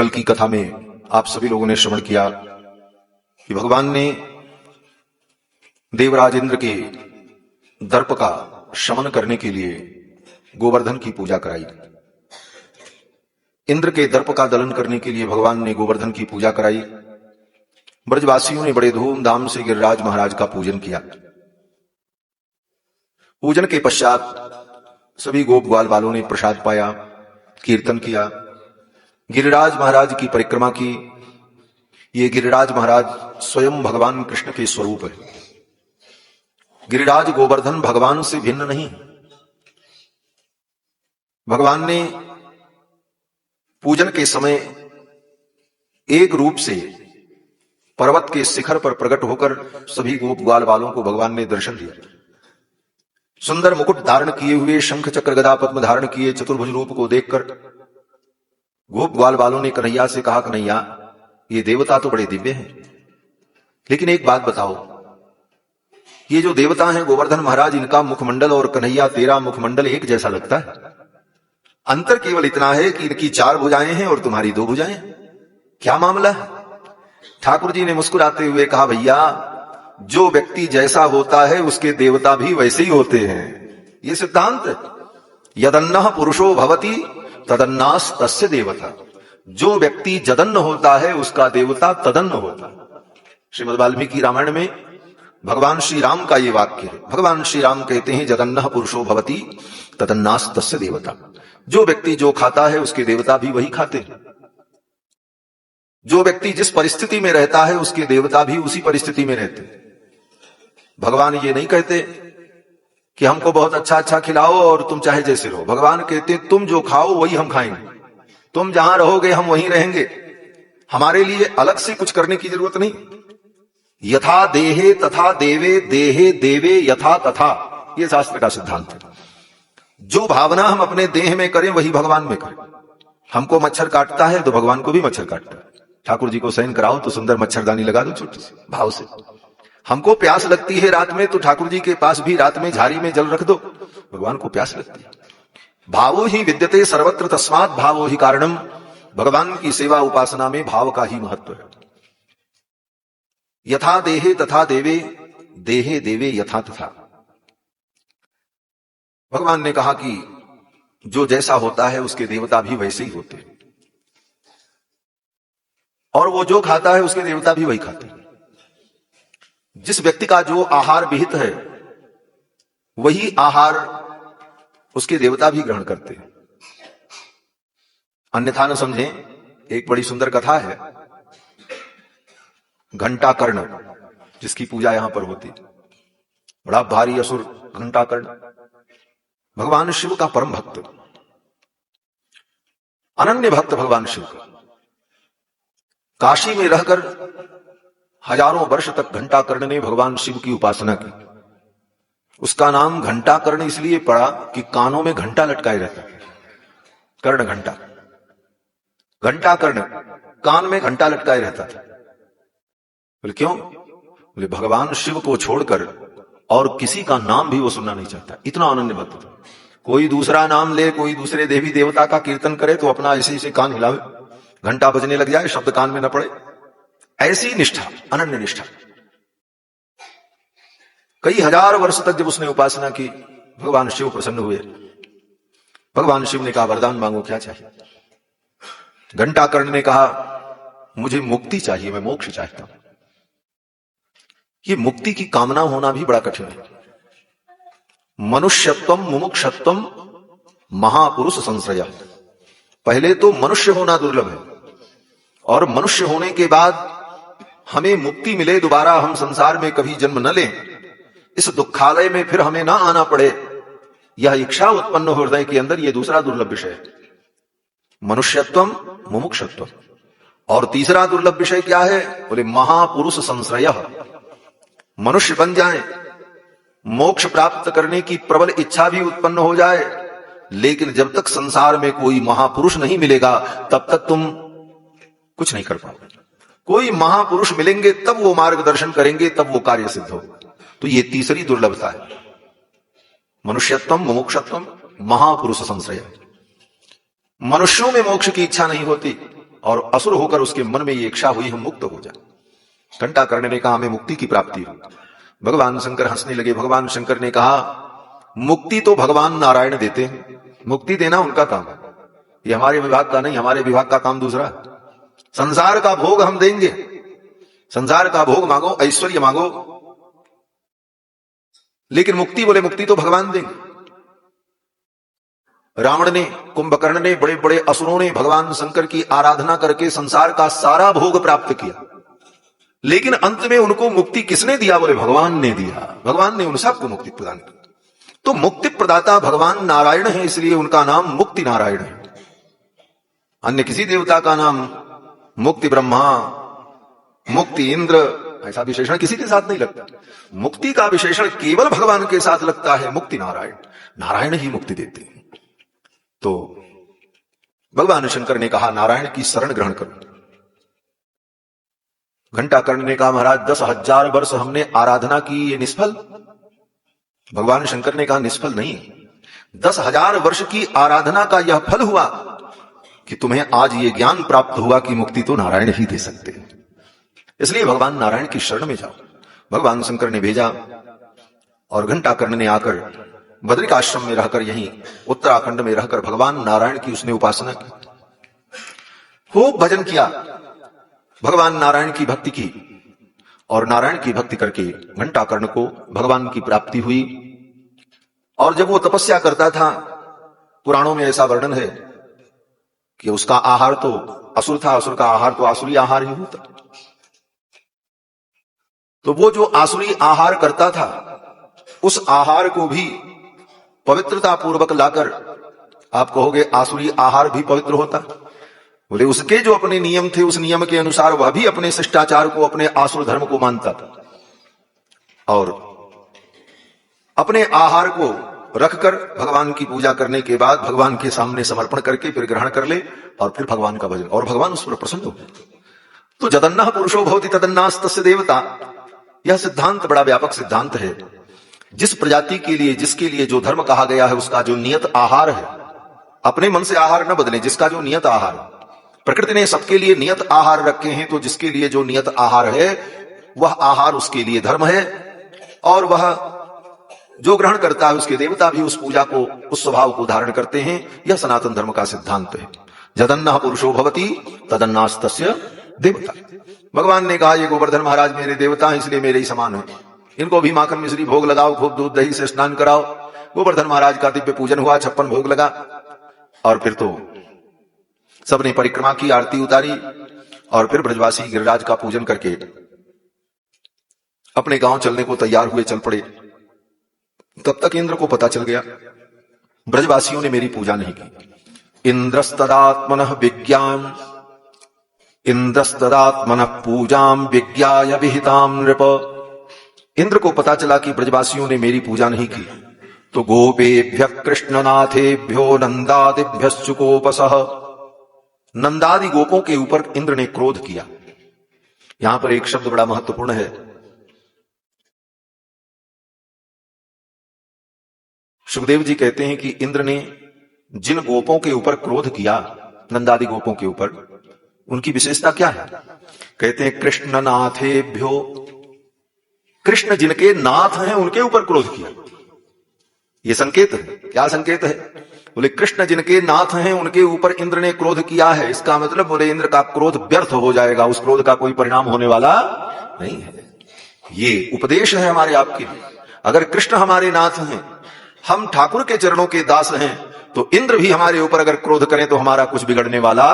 कल की कथा में आप सभी लोगों ने श्रवण किया कि भगवान ने देवराज इंद्र के दर्प का शमन करने के लिए गोवर्धन की पूजा कराई। इंद्र के दर्प का दलन करने के लिए भगवान ने गोवर्धन की पूजा कराई। ब्रजवासियों ने बड़े धूमधाम से गिरिराज महाराज का पूजन किया। पूजन के पश्चात सभी गोप ग्वाल वालों ने प्रसाद पाया, कीर्तन किया, गिरिराज महाराज की परिक्रमा की। ये गिरिराज महाराज स्वयं भगवान कृष्ण के स्वरूप है। गिरिराज गोवर्धन भगवान से भिन्न नहीं। भगवान ने पूजन के समय एक रूप से पर्वत के शिखर पर प्रकट होकर सभी गोप ग्वाल वालों को भगवान ने दर्शन दिया। सुंदर मुकुट धारण किए हुए, शंख चक्र गदा पद्म धारण किए चतुर्भुज रूप को देखकर गोप ग्वाल वालों ने कन्हैया से कहा, कन्हैया ये देवता तो बड़े दिव्य हैं, लेकिन एक बात बताओ, ये जो देवता हैं गोवर्धन महाराज, इनका मुखमंडल और कन्हैया तेरा मुखमंडल एक जैसा लगता है। अंतर केवल इतना है कि इनकी 4 भुजाएं हैं और तुम्हारी 2 भुजाएं। क्या मामला है? ठाकुर जी ने मुस्कुराते हुए कहा, भैया जो व्यक्ति जैसा होता है उसके देवता भी वैसे ही होते हैं। ये सिद्धांत है। यदन्नः पुरुषो भवति तदन्नास तस्य देवता। जो व्यक्ति जदन्न होता है उसका देवता तदन्न होता है। श्रीमद् वाल्मीकि रामायण में भगवान श्री राम का ये वाक्य है। भगवान श्री राम कहते हैं, जदन्नः पुरुषो भवति तदन्नास तस्य देवता। जो व्यक्ति जो खाता है उसके देवता भी वही खाते हैं। जो व्यक्ति जिस परिस्थिति में रहता है उसके देवता भी उसी परिस्थिति में रहते हैं। भगवान ये नहीं कहते कि हमको बहुत अच्छा अच्छा खिलाओ और तुम चाहे जैसे रहो। भगवान कहते तुम जो खाओ वही हम खाएंगे, तुम जहां रहोगे हम वहीं रहेंगे। हमारे लिए अलग से कुछ करने की जरूरत नहीं। यथा देहे तथा देवे, देहे देवे यथा तथा, यह शास्त्र का सिद्धांत है। जो भावना हम अपने देह में करें वही भगवान में करें। हमको मच्छर काटता है तो भगवान को भी मच्छर काटता है। ठाकुर जी को शयन कराओ तो सुंदर मच्छरदानी लगा दो छोटी सी भाव से। हमको प्यास लगती है रात में तो ठाकुर जी के पास भी रात में झाड़ी में जल रख दो, भगवान को प्यास लगती है। भावो ही विद्यते सर्वत्र तस्मात् भावो ही कारणम। भगवान की सेवा उपासना में भाव का ही महत्व है। यथा देहे तथा देवे, देहे देवे यथा तथा। भगवान ने कहा कि जो जैसा होता है उसके देवता भी वैसे ही होते हैं, और वो जो खाता है उसके देवता भी वही खाते हैं। जिस व्यक्ति का जो आहार विहित है वही आहार उसके देवता भी ग्रहण करते हैं, अन्यथा न समझें। एक बड़ी सुंदर कथा है, घंटाकर्ण जिसकी पूजा यहां पर होती, बड़ा भारी असुर घंटाकर्ण, भगवान शिव का परम भक्त, अनन्य भक्त भगवान शिव का। काशी में रहकर हजारों वर्ष तक घंटाकर्ण ने भगवान शिव की उपासना की। उसका नाम घंटाकर्ण इसलिए पड़ा कि कानों में घंटा लटकाए रहता है। कर्ण घंटा, घंटाकर्ण कान में घंटा लटकाए रहता था। बोले क्यों? बोले भगवान शिव को छोड़कर और किसी का नाम भी वो सुनना नहीं चाहता, इतना अनन्य भक्त था। कोई दूसरा नाम ले, कोई दूसरे देवी देवता का कीर्तन करे तो अपना ऐसे ऐसे कान हिलावे, घंटा बजने लग जाए, शब्द कान में न पड़े। ऐसी निष्ठा, अनन्य निष्ठा। कई हजार वर्ष तक जब उसने उपासना की, भगवान शिव प्रसन्न हुए। भगवान शिव ने कहा, वरदान मांगो, क्या चाहिए? घंटाकर्ण ने कहा, मुझे मुक्ति चाहिए, मैं मोक्ष चाहता हूं। ये मुक्ति की कामना होना भी बड़ा कठिन है। मनुष्यत्वम मुमुक्षत्वम महापुरुष संश्रय। पहले तो मनुष्य होना दुर्लभ है, और मनुष्य होने के बाद हमें मुक्ति मिले, दोबारा हम संसार में कभी जन्म न लें, इस दुखालय में फिर हमें ना आना पड़े, यह इच्छा उत्पन्न हो हृदय के अंदर, यह दूसरा दुर्लभ विषय है। मनुष्यत्वम मुमुक्षत्वम। और तीसरा दुर्लभ विषय क्या है? बोले महापुरुष संश्रय। मनुष्य बन जाए, मोक्ष प्राप्त करने की प्रबल इच्छा भी उत्पन्न हो जाए, लेकिन जब तक संसार में कोई महापुरुष नहीं मिलेगा तब तक तुम कुछ नहीं कर पाओगे। कोई महापुरुष मिलेंगे तब वो मार्गदर्शन करेंगे, तब वो कार्य सिद्ध होगा। तो ये तीसरी दुर्लभता है, मनुष्यत्वम मुमुक्षत्वम महापुरुष संश्रय। मनुष्यों में मोक्ष की इच्छा नहीं होती, और असुर होकर उसके मन में ये इच्छा हुई हम मुक्त हो जाए। घंटाकर्ण ने कहा हमें मुक्ति की प्राप्ति हो। भगवान शंकर हंसने लगे। भगवान शंकर ने कहा मुक्ति तो भगवान नारायण देते हैं, मुक्ति देना उनका काम है, ये हमारे विभाग का नहीं। हमारे विभाग का काम दूसरा है। संसार का भोग हम देंगे, संसार का भोग मांगो, ऐश्वर्य मांगो, लेकिन मुक्ति बोले मुक्ति तो भगवान देंगे। रावण ने, कुंभकर्ण ने, बड़े बड़े असुरों ने भगवान शंकर की आराधना करके संसार का सारा भोग प्राप्त किया, लेकिन अंत में उनको मुक्ति किसने दिया बोले भगवान ने दिया। भगवान ने उन सबको मुक्ति प्रदान की। तो मुक्ति प्रदाता भगवान नारायण है, इसलिए उनका नाम मुक्ति नारायण है। अन्य किसी देवता का नाम मुक्ति ब्रह्मा, मुक्ति इंद्र, ऐसा विशेषण किसी के साथ नहीं लगता। मुक्ति का विशेषण केवल भगवान के साथ लगता है, मुक्ति नारायण। नारायण ही मुक्ति देते हैं। तो भगवान शंकर ने कहा नारायण की शरण ग्रहण करो। घंटाकर्ण ने कहा महाराज 10,000 वर्ष हमने आराधना की, ये निष्फल। भगवान शंकर ने कहा निष्फल नहीं, 10,000 वर्ष की आराधना का यह फल हुआ कि तुम्हें आज ये ज्ञान प्राप्त हुआ कि मुक्ति तो नारायण ही दे सकते हैं, इसलिए भगवान नारायण की शरण में जाओ। भगवान शंकर ने भेजा और घंटाकर्ण ने आकर बद्रिक आश्रम में रहकर, यहीं उत्तराखंड में रहकर भगवान नारायण की उसने उपासना की, खूब भजन किया, भगवान नारायण की भक्ति की। और नारायण की भक्ति करके घंटाकर्ण को भगवान की प्राप्ति हुई। और जब वो तपस्या करता था, पुराणों में ऐसा वर्णन है कि उसका आहार तो असुर था, असुर का आहार तो आसुरी आहार ही होता। तो वो जो आसुरी आहार करता था, उस आहार को भी पवित्रता पूर्वक लाकर, आप कहोगे आसुरी आहार भी पवित्र होता, बोले उसके जो अपने नियम थे, उस नियम के अनुसार वह भी अपने शिष्टाचार को, अपने आसुर धर्म को मानता था, और अपने आहार को रखकर भगवान की पूजा करने के बाद भगवान के सामने समर्पण करके फिर ग्रहण कर ले और फिर भगवान का भजन, और भगवान उस पर प्रसन्न हो। तो जदन्नः पुरुषो भवति तदन्नास्तस्य देवता, यह सिद्धांत बड़ा व्यापक सिद्धांत है। जिस प्रजाति के लिए, जिसके लिए जो धर्म कहा गया है, उसका जो नियत आहार है, अपने मन से आहार न बदले, जिसका जो नियत आहार है। प्रकृति ने सबके लिए नियत आहार रखे हैं, तो जिसके लिए जो नियत आहार है वह आहार उसके लिए धर्म है, और वह जो ग्रहण करता है उसके देवता भी उस पूजा को, उस स्वभाव को धारण करते हैं। यह सनातन धर्म का सिद्धांत है। जदन्नः पुरुषो भवति तदन्नास्तस्य देवता। भगवान ने कहा ये गोवर्धन महाराज मेरे देवता हैं, इसलिए मेरे ही समान है, इनको भी माखन मिश्री भोग लगाओ, खूब दूध दही से स्नान कराओ। गोवर्धन महाराज का दिव्य पूजन हुआ, 56 भोग लगा, और फिर तो सबने परिक्रमा की, आरती उतारी, और फिर ब्रजवासी गिरिराज का पूजन करके अपने गांव चलने को तैयार हुए, चल पड़े। तब तक इंद्र को पता चल गया ब्रजवासियों ने मेरी पूजा नहीं की। इंद्रस्तदात्मनः विज्ञान, इंद्रस्तदात्मनः पूजाम विज्ञाय विहिताम नृप। इंद्र को पता चला कि ब्रजवासियों ने मेरी पूजा नहीं की, तो गोपेभ्यः कृष्णनाथेभ्यो नंदादिभ्यश्च कोपसः, नंदादि गोपों के ऊपर इंद्र ने क्रोध किया। यहां पर एक शब्द बड़ा महत्वपूर्ण है। सुखदेव जी कहते हैं कि इंद्र ने जिन गोपों के ऊपर क्रोध किया, नंदादि गोपों के ऊपर, उनकी विशेषता क्या है? कहते हैं कृष्णनाथेभ्यो, कृष्ण जिनके नाथ हैं उनके ऊपर क्रोध किया। यह संकेत है। क्या संकेत है? बोले कृष्ण जिनके नाथ हैं उनके ऊपर इंद्र ने क्रोध किया है। इसका मतलब बोले इंद्र का क्रोध व्यर्थ हो जाएगा, उस क्रोध का कोई परिणाम होने वाला नहीं है। ये उपदेश है हमारे आपके लिए। अगर कृष्ण हमारे नाथ हैं, हम ठाकुर के चरणों के दास हैं, तो इंद्र भी हमारे ऊपर अगर क्रोध करें तो हमारा कुछ बिगड़ने वाला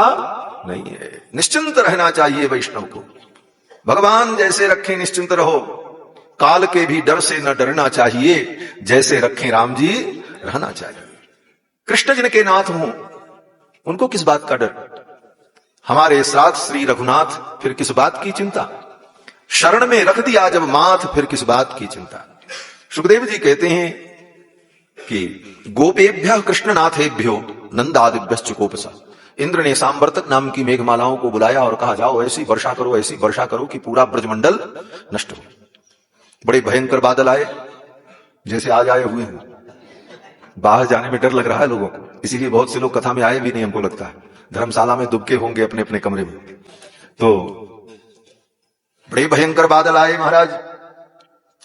नहीं है। निश्चिंत रहना चाहिए वैष्णव को। भगवान जैसे रखे निश्चिंत रहो, काल के भी डर से न डरना चाहिए, जैसे रखे राम जी रहना चाहिए। कृष्ण जिनके नाथ हों उनको किस बात का डर? हमारे साथ श्री रघुनाथ, फिर किस बात की चिंता? शरण में रख दिया जब माथ, फिर किस बात की चिंता? सुखदेव जी कहते हैं कि गोपेभ्यः कृष्णनाथेभ्यो नंदादिभ्यश्च कोपसा। इंद्र ने सांवर्तक नाम की मेघमालाओं को बुलाया और कहा जाओ ऐसी वर्षा करो, ऐसी वर्षा करो कि पूरा ब्रजमंडल नष्ट हो। बड़े भयंकर बादल आए, जैसे आज आए हुए हैं। बाहर जाने में डर लग रहा है लोगों को, इसीलिए बहुत से लोग कथा में आए भी नहीं, हमको लगता है। धर्मशाला में दुबके होंगे अपने अपने कमरे में। तो बड़े भयंकर बादल आए महाराज,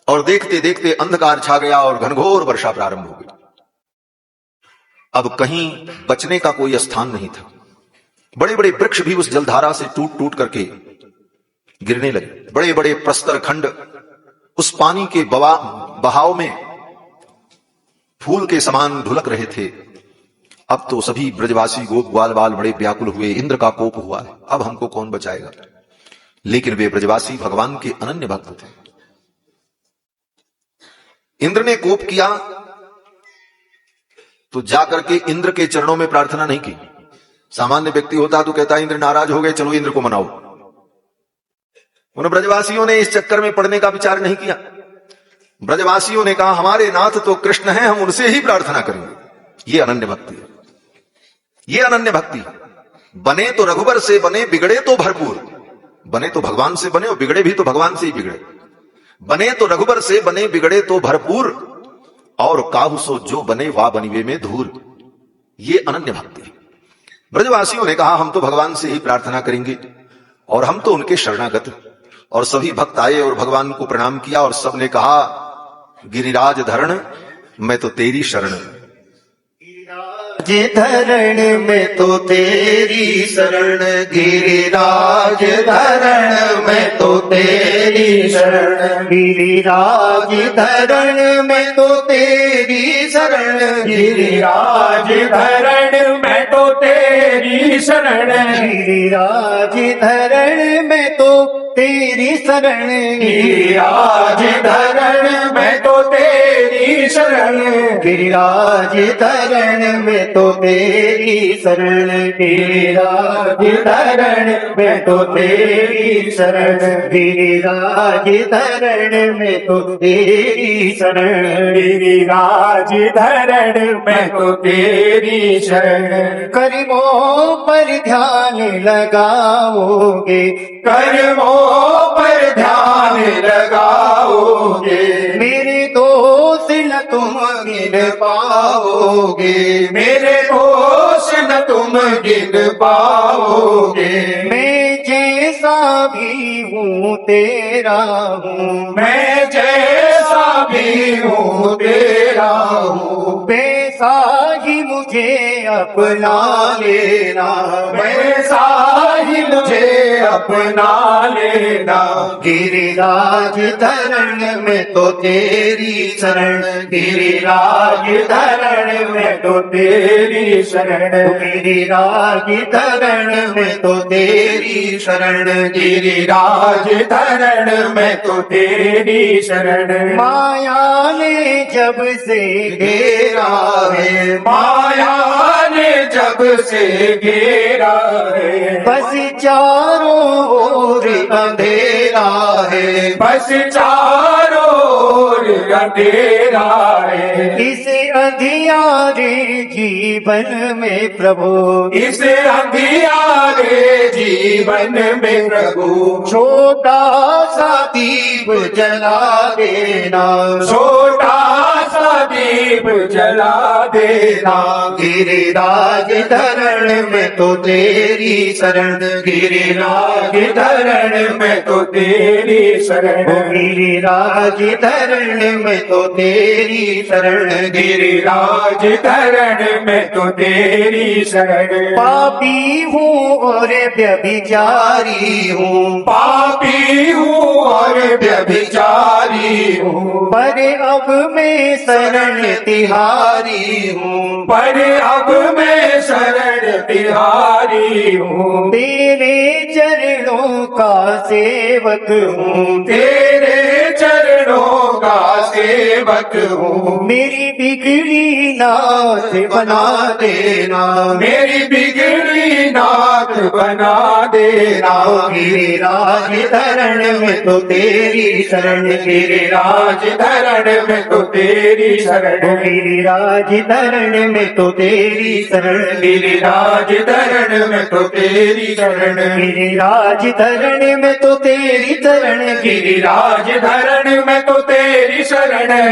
और देखते देखते अंधकार छा गया और घनघोर वर्षा प्रारंभ हो गई। अब कहीं बचने का कोई स्थान नहीं था। बड़े बड़े वृक्ष भी उस जलधारा से टूट टूट करके गिरने लगे। बड़े बड़े प्रस्तर खंड उस पानी के बहाव में फूल के समान ढुलक रहे थे। अब तो सभी ब्रजवासी गोप ग्वाल बाल बड़े व्याकुल हुए। इंद्र का कोप हुआ है, अब हमको कौन बचाएगा। लेकिन वे ब्रजवासी भगवान के अनन्य भक्त थे। इंद्र ने कोप किया तो जाकर के इंद्र के चरणों में प्रार्थना नहीं की। सामान्य व्यक्ति होता तो कहता इंद्र नाराज हो गए, चलो इंद्र को मनाओ। उन ब्रजवासियों ने इस चक्कर में पड़ने का विचार नहीं किया। ब्रजवासियों ने कहा हमारे नाथ तो कृष्ण हैं, हम उनसे ही प्रार्थना करेंगे। ये अनन्य भक्ति है, ये अनन्य भक्ति। बने तो रघुबर से बने, बिगड़े तो भरपूर। बने तो भगवान से बने और बिगड़े भी तो भगवान से ही बिगड़े। बने तो रघुबर से बने, बिगड़े तो भरपूर, और काहू सो जो बने वा बनिवे में धूर। ये अनन्य भक्ति है। ब्रजवासियों ने कहा हम तो भगवान से ही प्रार्थना करेंगे और हम तो उनके शरणागत। और सभी भक्त आए और भगवान को प्रणाम किया और सबने कहा गिरिराज धरण मैं तो तेरी शरण। धरण में तो तेरी शरण, गिरिराज धरण में तो तेरी शरण, गिरिराज धरण में तो तेरी शरण, गिरिराज धरण में तो तेरी शरण, गिरिराज धरण में तो तेरी शरण, गिरिराज धरण में तो तेरी शरण, गिरिराज धरण में तो तेरी शरण, गिरिराज धरण में तो तेरी शरण, गिरिराज धरण में तो तेरी शरण, गिरिराज धरण में तो तेरी शरण। कर्मों पर ध्यान लगाओगे, कर्मों पर ध्यान लगाओगे, मेरे दोष न तुम गिन पाओगे, मेरे दोष न तुम गिन पाओगे। मैं जैसा भी हूँ तेरा हूँ, मैं जैसा भी हूँ तेरा हूँ, वैसा ही मुझे अपना लेना, वैसा ही मुझे अपना लेना। गिरिराज धरण में तो तेरी शरण, गिरिराज धरण में तो तेरी शरण, गिरिराज धरण में तो तेरी शरण, गिरिराज धरण में तो तेरी शरण। माया ने जब से घेरा है, माया ने जब से घेरा है, बस चारों ओर अंधेरा है, बस चारों ओर अंधेरा है। इस अंधियारे जीवन में प्रभु, इस अंधियारे जीवन में प्रभु, छोटा सा दीप जला देना, छोटा सा दीप जला देना। गिरिराज धरण में तो तेरी शरण, गिरिराज धरण में तो तेरी शरण, गिरिराज धरण में तो तेरी शरण, गिरिराज धरण में तो तेरी शरण। पापी हूँ और व्यभिचारी हूँ, पापी हूँ और व्यभिचारी हूँ, पर अब मैं शरण तिहारी हूँ, पर अब मैं शरण तिहारी हूँ। तेरे चरणों का सेवक हूँ, तेरे चरणों का सेवक हूँ। मेरी बिगड़ी नाथ बना देना, मेरी बिगड़ी नाथ बना देना। गिरिराज धरण में तो तेरी शरण, गिरिराज धरण में तो तेरी शरण, गिरिराज धरण में तो तेरी शरण, गिरिराज धरण में तो तेरी शरण, गिरिराज धरण में तो तेरी शरण, गिरिराज धरण में तो तेरी शरण,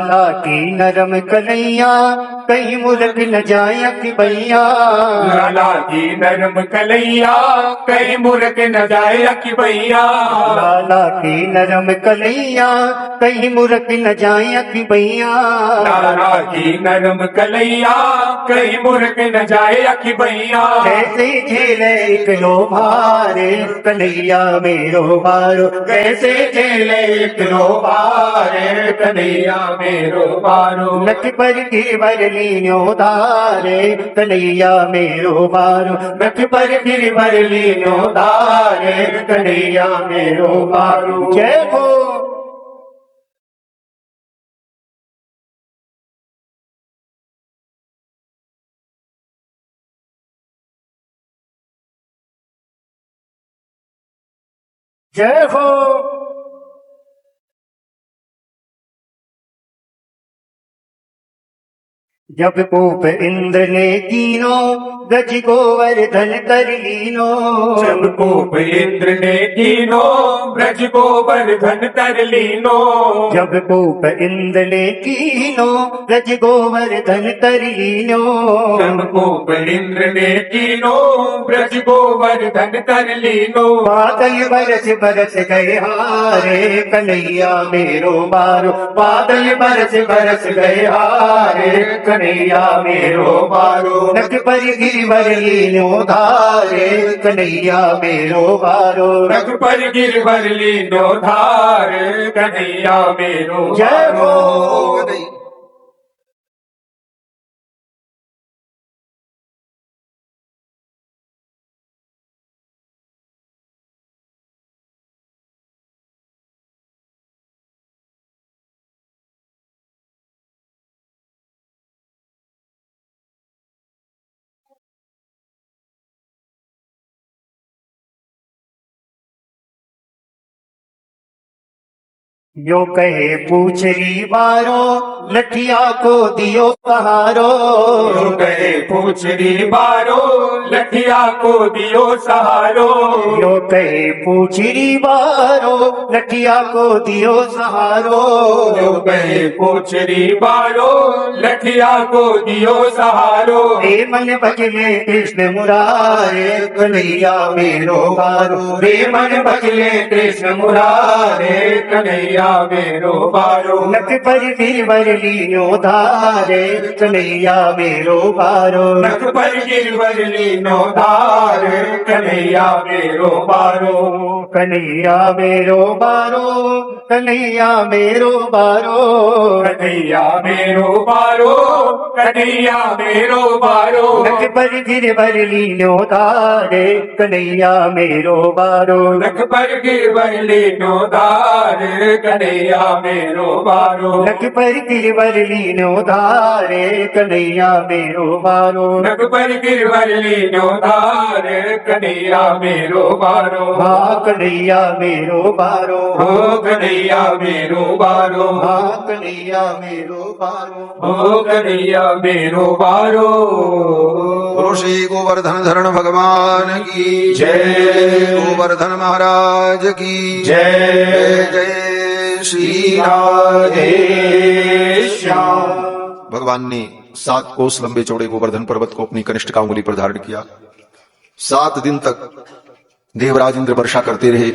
लाला की नरम कन्हैया कहीं मुल्क न जाए कि भैया लाला की नरम कलैया कहीं मुर्ख न जाए कि भैया लाला की नरम कन्हैया कहीं मुल्क न जाए कि भैया लाला की नरम कलैया कहीं मुर्ख न जाए कि भैया कैसे झेले एक लो भारे कन्हैया मेरो बारो कैसे झेले एक लो बारे कन्हैया मेरो बारो नख पर गिरवर लीनो धारे कन्हैया मेरो बारो नख पर गिरवर लीनो धारे कन्हैया मेरो बारो जय हो। जय हो। जब कोप इंद्र ने कीनो गज गोवर्धन कर लीनो जब कोप इंद्र ने कीनो ब्रज गोवर्धन कर लीनो जब कोप इंद्र ने कीनो गज गोवर्धन कर लीनो जब कोप इंद्र ने कीनो ब्रज गोवर्धन कर लीनो बादल बरस बरस गए हारे कन्हैया मेरो बारो बादल बरस बरस गए हारे कन्हैया मेरो बारो नख पर गिरवर लीनो धारे कन्हैया मेरो बारो नख पर गिरवर लीनो धार कन्हैया मेरो जय हो। यो कहे पूछरी बारो लठिया को दियो सहारो यो गए पूछरी बारो लठिया को दियो सहारो यो कहे पूछरी बारो लठिया को दियो सहारो यो गए पूछरी बारो लठिया को दियो सहारो रे मन भजले कृष्ण मुरारे कन्हैया मेरो बारो रे मन भजले कृष्ण मुरारे कन्हैया मेरो बारो नख पर गिरवर लीनो धारे कन्हैया मेरो बारो नख पर गिरवर लीनो धार कन्हैया मेरो बारो कन्हैया मेरो बारो कन्हैया मेरो बारो कन्हैया मेरो बारो कन्हैया मेरो बारो नख पर गिरवर लीनो धारे कन्हैया मेरो बारो नख पर गिरवर लीनो धार कन्हैया मेरो बारो नख पर गिरवर लीनो धारे कन्हैया मेरो बारो नख पर गिरवर लीनो धार कन्हैया मेरो बारो हाँ कन्हैया मेरो बारो हो कन्हैया मेरो बारो हाँ कन्हैया मेरो बारो हो कन्हैया मेरो बारो बोलो श्री गोवर्धन धरण भगवान की जय। गोवर्धन महाराज की जय। जय श्री राधे श्याम। भगवान ने 7 कोस लंबे चौड़े गोवर्धन पर्वत को अपनी कनिष्ठ का उंगली पर धारण किया। 7 दिन तक देवराज इंद्र वर्षा करते रहे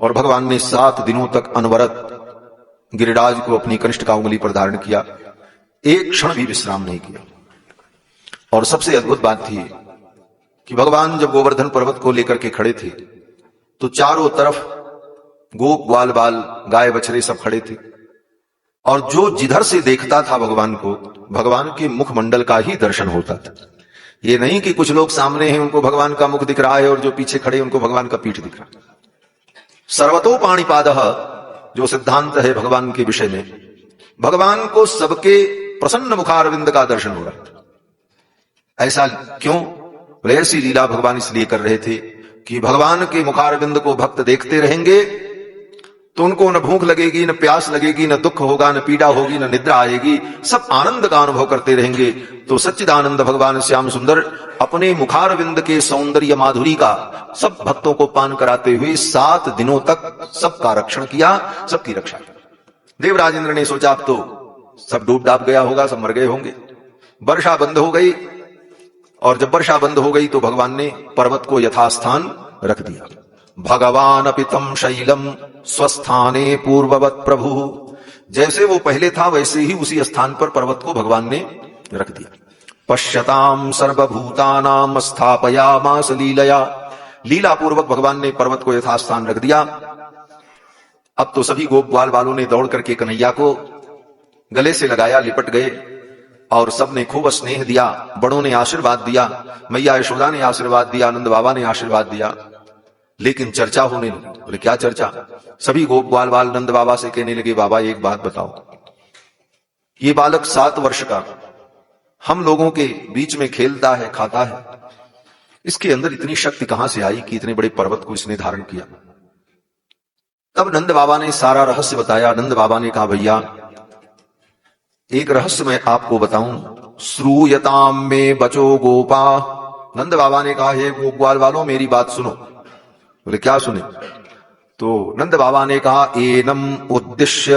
और भगवान ने 7 दिनों तक अनवरत गिरिराज को अपनी कनिष्ठ का उंगली पर धारण किया। एक क्षण भी विश्राम नहीं किया। और सबसे अद्भुत बात थी कि भगवान जब गोवर्धन पर्वत को लेकर के खड़े थे तो चारों तरफ गोप ग्वाल बाल गाय बछड़े सब खड़े थे और जो जिधर से देखता था भगवान को, भगवान के मुखमंडल का ही दर्शन होता था। ये नहीं कि कुछ लोग सामने हैं उनको भगवान का मुख दिख रहा है और जो पीछे खड़े उनको भगवान का पीठ दिख रहा है। सर्वतो पाणिपादः जो सिद्धांत है भगवान के विषय में, भगवान को सबके प्रसन्न मुखारविंद का दर्शन हो रहा था। ऐसा क्यों? ऐसी लीला भगवान इसलिए कर रहे थे कि भगवान के मुखारविंद को भक्त देखते रहेंगे तो उनको न भूख लगेगी, न प्यास लगेगी, न दुख होगा, न पीड़ा होगी, न निद्रा आएगी, सब आनंद का अनुभव करते रहेंगे। तो सच्चिदानंद भगवान श्याम सुंदर अपने मुखारविंद के सौंदर्य माधुरी का सब भक्तों को पान कराते हुए 7 दिनों तक सबका रक्षण किया, सबकी रक्षा की। देवराज इंद्र ने सोचा अब तो सब डूब डाब गया होगा, सब मर गए होंगे। वर्षा बंद हो गई, और जब वर्षा बंद हो गई तो भगवान ने पर्वत को यथास्थान रख दिया। भगवान अपितम शैलम स्वस्थाने पूर्ववत प्रभु, जैसे वो पहले था वैसे ही उसी स्थान पर पर्वत को भगवान ने रख दिया। पश्यताम सर्वभूतानाम स्थापयामास लीलया, लीला पूर्वक भगवान ने पर्वत को यथास्थान रख दिया। अब तो सभी गोप ग्वाल वालों ने दौड़ करके कन्हैया को गले से लगाया, लिपट गए और सबने खूब स्नेह दिया। बड़ों ने आशीर्वाद दिया, मैया यशोदा ने आशीर्वाद दिया, आनंद बाबा ने आशीर्वाद दिया। लेकिन चर्चा होने लगी। बोले क्या चर्चा? सभी गोप ग्वाल वाल नंद बाबा से कहने लगे, बाबा एक बात बताओ, ये बालक 7 वर्ष का हम लोगों के बीच में खेलता है, खाता है, इसके अंदर इतनी शक्ति कहां से आई कि इतने बड़े पर्वत को इसने धारण किया? तब नंद बाबा ने सारा रहस्य बताया। नंद बाबा ने कहा, भैया एक रहस्य मैं आपको बताऊं, श्रूयताम में बचो गोपा। नंद बाबा ने कहा, हे गोप ग्वाल वालों मेरी बात सुनो। बोले क्या सुने? तो नंद बाबा ने कहा, एनम उद्देश्य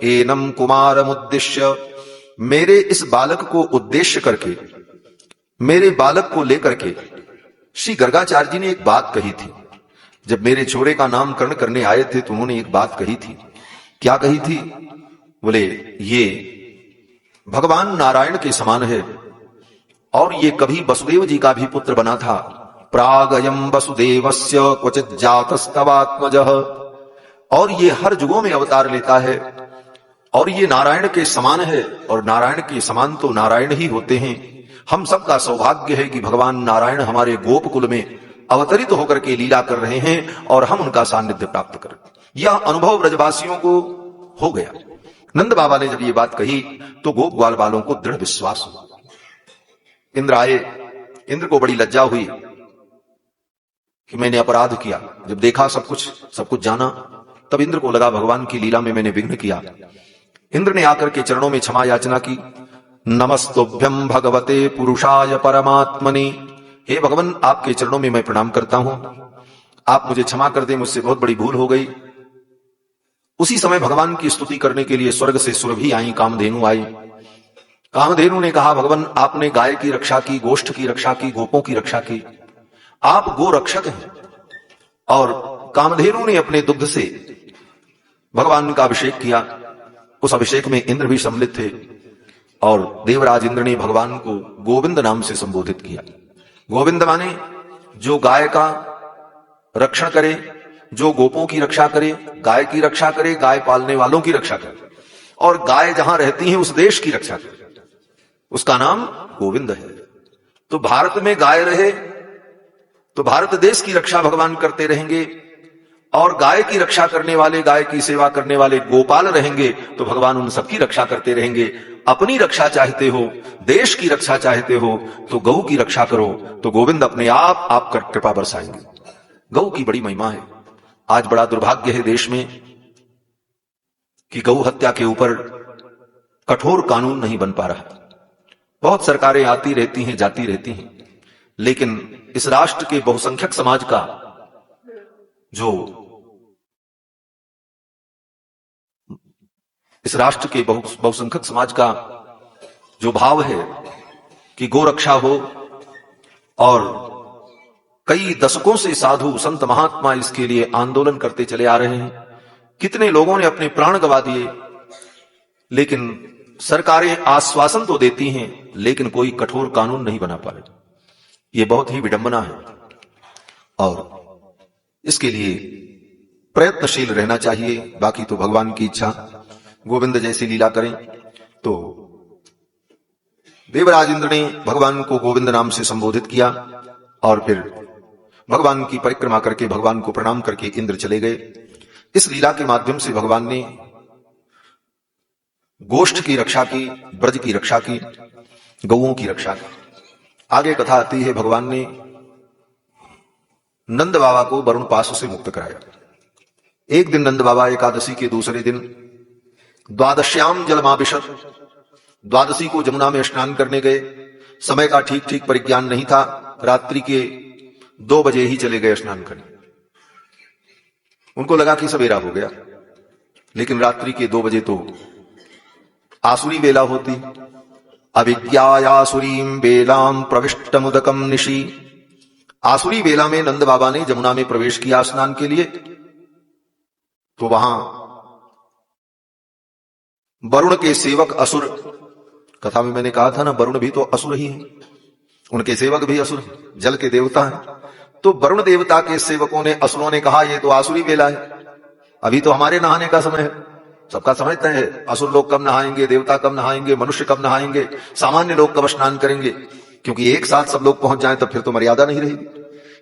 एनम कुमारम उद्देश्य, मेरे इस बालक को उद्देश्य करके, मेरे बालक को लेकर के श्री गर्गाचार्य जी ने एक बात कही थी। जब मेरे छोरे का नामकरण करने आए थे तो उन्होंने एक बात कही थी। क्या कही थी? बोले ये भगवान नारायण के समान है और ये कभी वसुदेव जी का भी पुत्र बना था। प्रागयम वसुदेवस्य क्वचित जातस्तवात्मजः, और ये हर युगों में अवतार लेता है और ये नारायण के समान है, और नारायण के समान तो नारायण ही होते हैं। हम सबका सौभाग्य है कि भगवान नारायण हमारे गोपकुल में अवतरित होकर के लीला कर रहे हैं और हम उनका सानिध्य प्राप्त करें। यह अनुभव ब्रजवासियों को हो गया। नंद बाबा ने जब ये बात कही तो गोप ग्वाल वालों को दृढ़ विश्वास हुआ। इंद्र आए, इंद्र को बड़ी लज्जा हुई कि मैंने अपराध किया। जब देखा सब कुछ जाना, तब इंद्र को लगा भगवान की लीला में मैंने विघ्न किया। इंद्र ने आकर के चरणों में क्षमा याचना की। नमस्तुभ्यं भगवते पुरुषाय परमात्मने, हे भगवान आपके चरणों में मैं प्रणाम करता हूं, आप मुझे क्षमा कर दें, मुझसे बहुत बड़ी भूल हो गई। उसी समय भगवान की स्तुति करने के लिए स्वर्ग से सुरभि आई, कामधेनु आई। कामधेनु ने कहा, भगवान आपने गाय की रक्षा की, गोष्ठ की रक्षा की, गोपों की रक्षा की, आप गो रक्षक हैं। और कामधेनु ने अपने दुग्ध से भगवान का अभिषेक किया। उस अभिषेक में इंद्र भी सम्मिलित थे और देवराज इंद्र ने भगवान को गोविंद नाम से संबोधित किया। गोविंद माने जो गाय का रक्षण करे, जो गोपों की रक्षा करे, गाय की रक्षा करे, गाय पालने वालों की रक्षा करे, और गाय जहां रहती है उस देश की रक्षा करे, उसका नाम गोविंद है। तो भारत में गाय रहे तो भारत देश की रक्षा भगवान करते रहेंगे, और गाय की रक्षा करने वाले, गाय की सेवा करने वाले गोपाल रहेंगे तो भगवान उन सबकी रक्षा करते रहेंगे। अपनी रक्षा चाहते हो, देश की रक्षा चाहते हो तो गौ की रक्षा करो, तो गोविंद अपने आप आपका कृपा बरसाएंगे। गौ की बड़ी महिमा है। आज बड़ा दुर्भाग्य है देश में कि गौ हत्या के ऊपर कठोर कानून नहीं बन पा रहा। बहुत सरकारें आती रहती हैं, जाती रहती हैं, लेकिन इस राष्ट्र के बहुसंख्यक समाज का जो इस राष्ट्र के बहुसंख्यक समाज का जो भाव है कि गोरक्षा हो, और कई दशकों से साधु संत महात्मा इसके लिए आंदोलन करते चले आ रहे हैं। कितने लोगों ने अपने प्राण गंवा दिए, लेकिन सरकारें आश्वासन तो देती हैं लेकिन कोई कठोर कानून नहीं बना पा रही। ये बहुत ही विडंबना है और इसके लिए प्रयत्नशील रहना चाहिए। बाकी तो भगवान की इच्छा, गोविंद जैसी लीला करें। तो देवराज इंद्र ने भगवान को गोविंद नाम से संबोधित किया और फिर भगवान की परिक्रमा करके, भगवान को प्रणाम करके इंद्र चले गए। इस लीला के माध्यम से भगवान ने गोष्ठ की रक्षा की, ब्रज की रक्षा की, गौओं की रक्षा की। आगे कथा आती है, भगवान ने नंद बाबा को वरुण पाश से मुक्त कराया। एक दिन नंद बाबा एकादशी के दूसरे दिन द्वादश्याम जलमाभिषत, द्वादशी को जमुना में स्नान करने गए। समय का ठीक ठीक परिज्ञान नहीं था, रात्रि के 2 बजे ही चले गए स्नान करने। उनको लगा कि सवेरा हो गया, लेकिन रात्रि के 2 बजे तो आसुरी बेला होती। अविज्ञायासुरीं बेलां प्रविष्टमुदकम निशि। आसुरी बेला में नंद बाबा ने जमुना में प्रवेश किया स्नान के लिए। तो वहां वरुण के सेवक असुर, कथा में मैंने कहा था ना, वरुण भी तो असुर ही है, उनके सेवक भी असुर, जल के देवता हैं। तो वरुण देवता के सेवकों ने, असुरों ने कहा ये तो आसुरी बेला है, अभी तो हमारे नहाने का समय है। सबका समय तय है, असुर लोग कब नहाएंगे, देवता कब नहाएंगे, मनुष्य कब नहाएंगे, सामान्य लोग कब स्नान करेंगे, क्योंकि एक साथ सब लोग पहुंच जाएं तब फिर तो मर्यादा नहीं रहेगी।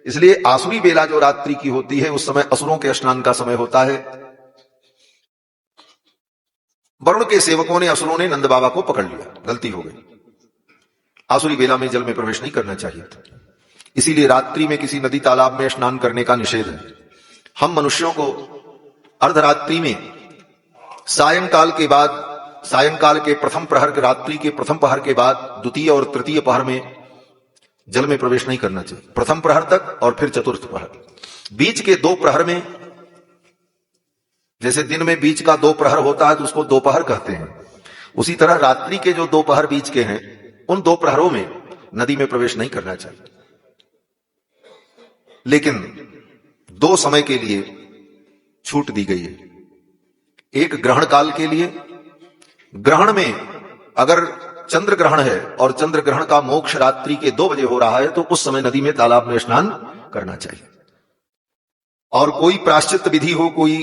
इसलिए आसुरी बेला जो रात्रि की होती है उस समय असुरों के स्नान का समय होता है। वरुण के सेवकों ने, असुरों ने नंद बाबा को पकड़ लिया, गलती हो गई। आसुरी बेला में जल में प्रवेश नहीं करना चाहिए था, इसीलिए रात्रि में किसी नदी तालाब में स्नान करने का निषेध है। हम मनुष्यों को अर्धरात्रि में सायंकाल के बाद, सायंकाल के प्रथम प्रहर, रात्रि के प्रथम पहर के बाद द्वितीय और तृतीय पहर में जल में प्रवेश नहीं करना चाहिए, प्रथम प्रहर तक और फिर चतुर्थ प्रहर। बीच के 2 प्रहर में, जैसे दिन में बीच का 2 प्रहर होता है तो उसको दोपहर कहते हैं, उसी तरह रात्रि के जो 2 प्रहर बीच के हैं उन 2 प्रहरों में नदी में प्रवेश नहीं करना चाहिए। लेकिन 2 समय के लिए छूट दी गई है। एक ग्रहण काल के लिए, ग्रहण में अगर चंद्र ग्रहण है और चंद्र ग्रहण का मोक्ष रात्रि के 2 बजे हो रहा है तो उस समय नदी में तालाब में स्नान करना चाहिए। और कोई प्रायश्चित विधि हो, कोई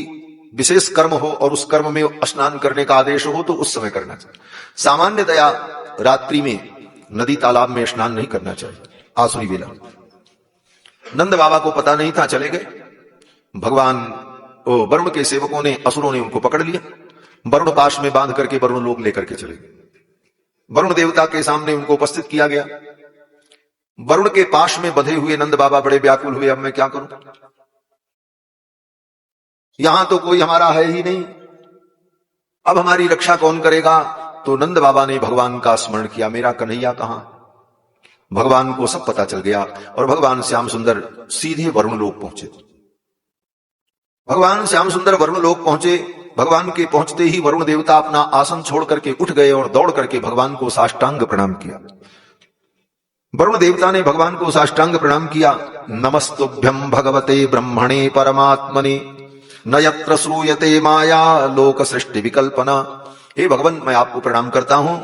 विशेष कर्म हो और उस कर्म में स्नान करने का आदेश हो तो उस समय करना चाहिए। सामान्यतया रात्रि में नदी तालाब में स्नान नहीं करना चाहिए। आसुरी बेला नंद बाबा को पता नहीं था, चले गए। भगवान वरुण के सेवकों ने, असुरों ने उनको पकड़ लिया, वरुण पाश में बांध करके वरुण लोग लेकर के चले गए। वरुण देवता के सामने उनको उपस्थित किया गया। वरुण के पाश में बंधे हुए नंद बाबा बड़े व्याकुल हुए, अब मैं क्या करूं, यहां तो कोई हमारा है ही नहीं, अब हमारी रक्षा कौन करेगा। तो नंद बाबा ने भगवान का स्मरण किया, मेरा कन्हैया कहां। भगवान को सब पता चल गया और भगवान श्याम सुंदर सीधे वरुण लोक पहुंचे। भगवान श्याम सुंदर वरुण लोक पहुंचे। भगवान के पहुंचते ही वरुण देवता अपना आसन छोड़ करके उठ गए और दौड़ करके भगवान को साष्टांग प्रणाम किया। वरुण देवता ने भगवान को साष्टांग प्रणाम किया। नमस्तुभ्यं भगवते ब्रह्मणे परमात्मने न यत्र श्रूयते माया लोक सृष्टि विकल्पना। हे भगवान, मैं आपको प्रणाम करता हूं,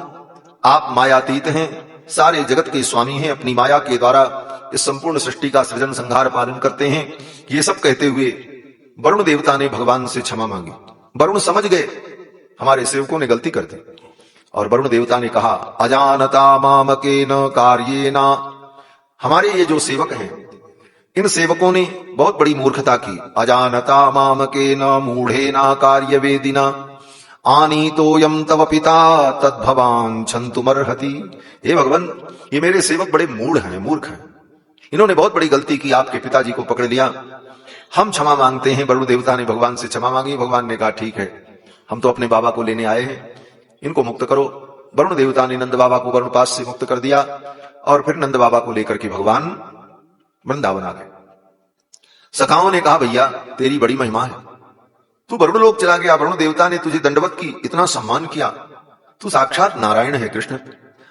आप मायातीत हैं, सारे जगत के स्वामी हैं, अपनी माया के द्वारा इस संपूर्ण सृष्टि का सृजन संहार पालन करते हैं। ये सब कहते हुए वरुण देवता ने भगवान से क्षमा मांगी। वरुण समझ गए हमारे सेवकों ने गलती कर दी और वरुण देवता ने कहा, अजानता मामकेन कार्येन। हमारे ये जो सेवक हैं, इन सेवकों ने बहुत बड़ी मूर्खता की। अजानता मामकेन मूढ़ेना कार्यवेदिना आनीतोयम तव पिता तद्भवान छंतुमर्हति। हे भगवान, ये मेरे सेवक बड़े मूढ़ हैं, मूर्ख हैं, इन्होंने बहुत बड़ी गलती की, आपके पिताजी को पकड़ लिया, हम क्षमा मांगते हैं। वरुण देवता ने भगवान से क्षमा मांगी। भगवान ने कहा, ठीक है, हम तो अपने बाबा को लेने आए हैं, इनको मुक्त करो। वरुण देवता ने नंद बाबा को वरुण पास से मुक्त कर दिया और फिर नंद बाबा को लेकर के भगवान वृंदावन आ गए। सखाओं ने कहा, भैया तेरी बड़ी महिमा है, तू वरुण लोक चला गया, वरुण देवता ने तुझे दंडवत की, इतना सम्मान किया, तू साक्षात नारायण है कृष्ण।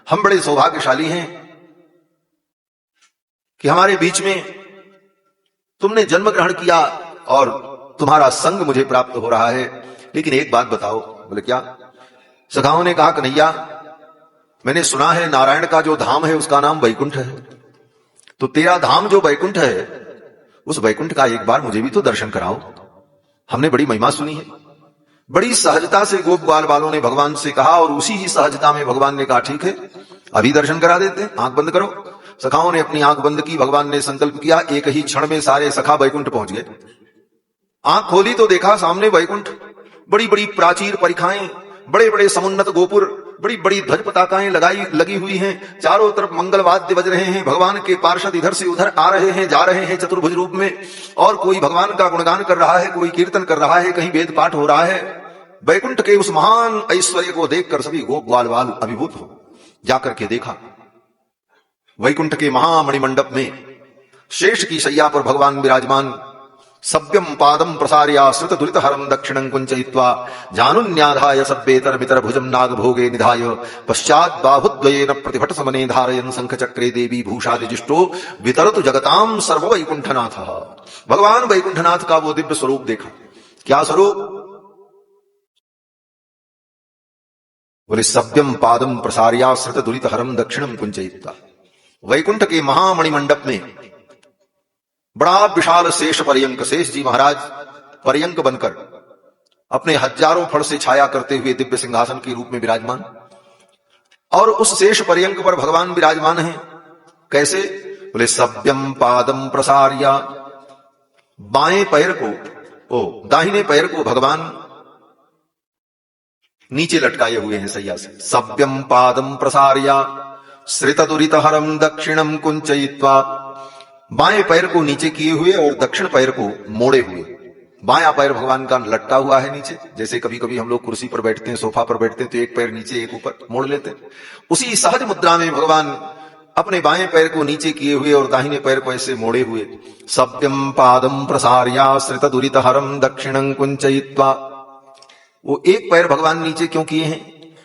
हम बड़े सौभाग्यशाली हैं कि हमारे बीच में तुमने जन्म ग्रहण किया और तुम्हारा संग मुझे प्राप्त हो रहा है। लेकिन एक बात बताओ। बोले, क्या। सखाओं ने कहा, कन्हैया मैंने सुना है नारायण का जो धाम है उसका नाम वैकुंठ है, तो तेरा धाम जो वैकुंठ है उस वैकुंठ का एक बार मुझे भी तो दर्शन कराओ, हमने बड़ी महिमा सुनी है। बड़ी सहजता से गोप ग्वाल वालों ने भगवान से कहा और उसी ही सहजता में भगवान ने कहा, ठीक है अभी दर्शन करा देते हैं, आंख बंद करो। सखाओं ने अपनी आंख बंद की। भगवान ने संकल्प किया, एक ही क्षण में सारे सखा वैकुंठ पहुंच गए। आंख खोली तो देखा सामने वैकुंठ, बड़ी बड़ी प्राचीर परिखाएं, बड़े बड़े समुन्नत गोपुर, बड़ी बड़ी ध्वज पताकाएं लगी हुई हैं, चारों तरफ मंगल वाद्य बज रहे हैं, भगवान के पार्षद इधर से उधर आ रहे हैं, जा रहे हैं चतुर्भुज रूप में, और कोई भगवान का गुणगान कर रहा है, कोई कीर्तन कर रहा है, कहीं वेद पाठ हो रहा है। वैकुंठ के उस महान ऐश्वर्य को देखकर सभी गोप ग्वाल वाल अभिभूत हो जाकर के देखा। वैकुंठ के महामणि मंडप में शेष की शैया पर भगवान विराजमान, सभ्यम पादम प्रसार्याश्रित दुरित हरम दक्षिणं कुंचयित्वा जानुन्याधाय सभ्येतर मितर भुजम नाग भोगे निधाय पश्चात बाहुद्वयेन प्रतिभट समने धारयन् शंख चक्रे देवी भूषादिजिष्टो वितरतु जगताम सर्व वैकुंठनाथ। भगवान वैकुंठनाथ का वो दिव्य स्वरूप देखा। क्या स्वरूप? बोले सभ्यम पादम प्रसार्याश्रित दुरित हरम दक्षिणं कुंचयित्वा। वैकुंठ के महामणि मंडप में बड़ा विशाल शेष पर्यंक, शेष जी महाराज पर्यंक बनकर अपने हजारों फड़ से छाया करते हुए दिव्य सिंहासन के रूप में विराजमान, और उस शेष पर्यंक पर भगवान विराजमान हैं। कैसे? बोले सभ्यम पादम प्रसार्या, बाएं पैर को दाहिने पैर को भगवान नीचे लटकाए हुए हैं सैया से। सभ्यम पादम प्रसार्या श्रित दुरित हरम दक्षिणम कुंचयित्वा, बाएं पैर को नीचे किए हुए और दक्षिण पैर को मोड़े हुए। बायां पैर भगवान का लटका हुआ है नीचे, जैसे कभी कभी हम लोग कुर्सी पर बैठते हैं, सोफा पर बैठते हैं तो एक पैर नीचे एक ऊपर मोड़ लेते हैं। उसी सहज मुद्रा में भगवान अपने बाएं पैर को नीचे किए हुए और दाहिने पैर को ऐसे मोड़े हुए। सभ्यम पादम प्रसार्याश्रित दुरित हरम दक्षिणं कुंचयित्वा। वो एक पैर भगवान नीचे क्यों किए हैं?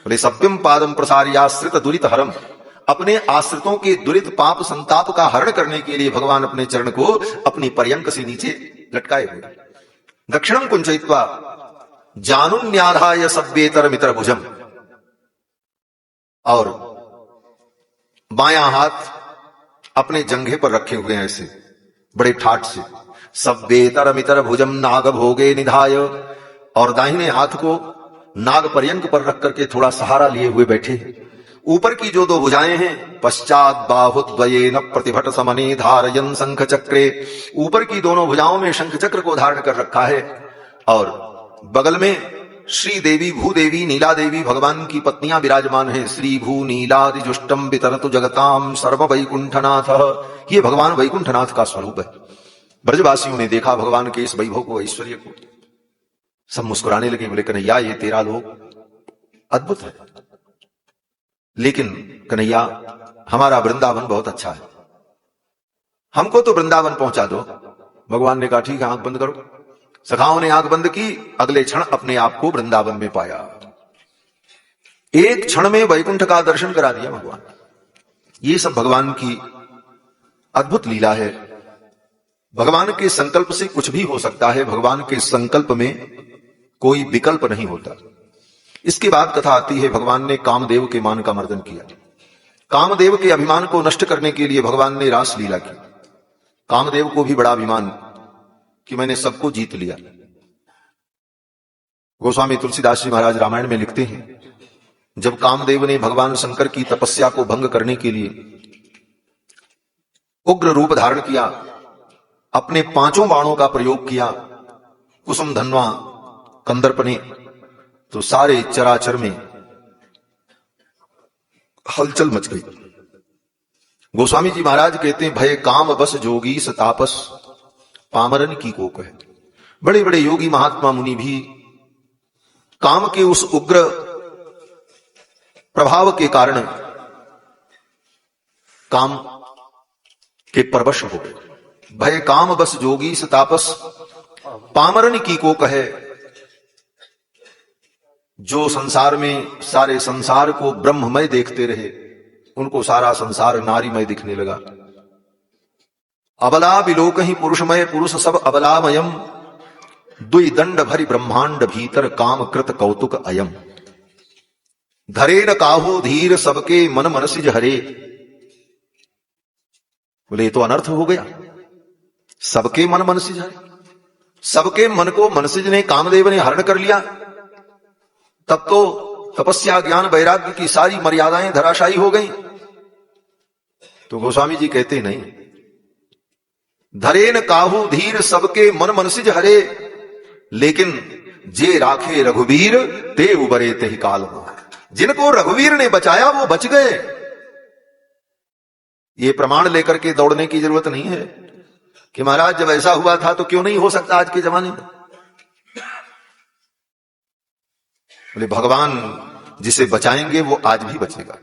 बोले सभ्यम पादम प्रसार्याश्रित दुरित हरम, अपने आश्रितों के दुरित पाप संताप का हरण करने के लिए भगवान अपने चरण को अपनी पर्यंक से नीचे लटकाए हुए। दक्षिणं कुंचयित्वा जानुन्याधाय सभ्येतर मित्र भुजम, और बायां हाथ अपने जंघे पर रखे हुए हैं ऐसे बड़े ठाठ से। सभ्येतर मित्र भुजम नाग भोगे निधाय, और दाहिने हाथ को नाग पर्यंक पर रख करके थोड़ा सहारा लिए हुए बैठे। ऊपर की जो दो भुजाएं हैं, पश्चात बाहुद्वयेन प्रतिभट समने धारयन् शंख चक्रे, ऊपर की दोनों भुजाओं में शंख चक्र को धारण कर रखा है, और बगल में श्री देवी भूदेवी नीला देवी भगवान की पत्नियां विराजमान हैं। श्री भू नीलादिजुष्टम वितरतु जगताम सर्व वैकुंठनाथ, ये भगवान वैकुंठनाथ का स्वरूप है। ब्रजवासियों ने देखा भगवान के इस वैभव को, ऐश्वर्य को, सब मुस्कुराने लगे। बोले कन्हैया ये तेरा लोक अद्भुत है, लेकिन कन्हैया हमारा वृंदावन बहुत अच्छा है, हमको तो वृंदावन पहुंचा दो। भगवान ने कहा ठीक है, आंख बंद करो। सखाओं ने आंख बंद की, अगले क्षण अपने आप को वृंदावन में पाया। एक क्षण में वैकुंठ का दर्शन करा दिया भगवान। ये सब भगवान की अद्भुत लीला है। भगवान के संकल्प से कुछ भी हो सकता है, भगवान के संकल्प में कोई विकल्प नहीं होता। इसके बाद कथा आती है, भगवान ने कामदेव के मान का मर्दन किया। कामदेव के अभिमान को नष्ट करने के लिए भगवान ने रास लीला की। कामदेव को भी बड़ा अभिमान कि मैंने सबको जीत लिया। गोस्वामी तुलसीदास जी महाराज रामायण में लिखते हैं, जब कामदेव ने भगवान शंकर की तपस्या को भंग करने के लिए उग्र रूप धारण किया, अपने 5 बाणों का प्रयोग किया, कुसुम धन्वा कंदर्पणे, तो सारे चराचर में हलचल मच गई। गोस्वामी जी महाराज कहते हैं, भय काम बस जोगी सतापस पामरन की कोक है। बड़े बड़े योगी महात्मा मुनि भी काम के उस उग्र प्रभाव के कारण काम के परवश हो गए। भय काम बस जोगी सतापस पामरन की कोक है। जो संसार में सारे संसार को ब्रह्ममय देखते रहे, उनको सारा संसार नारीमय दिखने लगा। अबला विलोक ही पुरुषमय, पुरुष सब अबलामयम, दुई दंड भरी ब्रह्मांड भीतर काम कृत कौतुक अयम। धरे न काहू धीर सबके मन मनसिज हरे। बोले तो अनर्थ हो गया, सबके मन मनसिज हरे। सबके मन को मनसिज ने कामदेव ने हरण कर लिया, तब तो तपस्या ज्ञान वैराग्य की सारी मर्यादाएं धराशायी हो गई। तो गोस्वामी जी कहते नहीं, धरे न काहू धीर सबके मन मनसिज हरे, लेकिन जे राखे रघुवीर ते उबरे ते ही काल। जिनको रघुवीर ने बचाया वो बच गए। ये प्रमाण लेकर के दौड़ने की जरूरत नहीं है कि महाराज जब ऐसा हुआ था तो क्यों नहीं हो सकता आज के जमाने में। बोले भगवान जिसे बचाएंगे वो आज भी बचेगा।